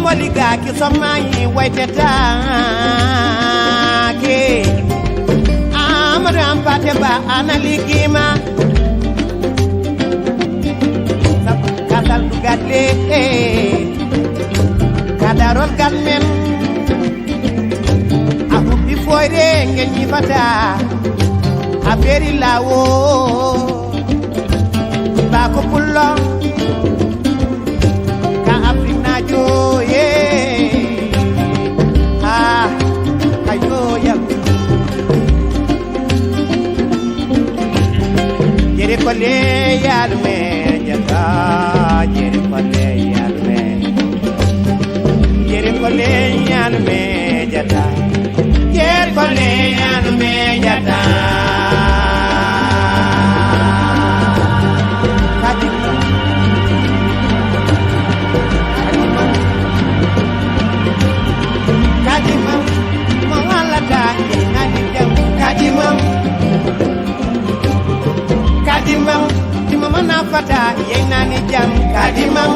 moliga ki somnayi wayteta ke amaram pate ba analigima kasal dugatle kadarol gatmen ahu bifoyre ngel nyifata aferi lawo ba ko pullo ka afrina joye ayo yam jere ko le yalme jata jere ko le yalme jere ko le yalme jata jere ko le yalme jata Kadimang, di mama na fata, yeng nani jam kadimang.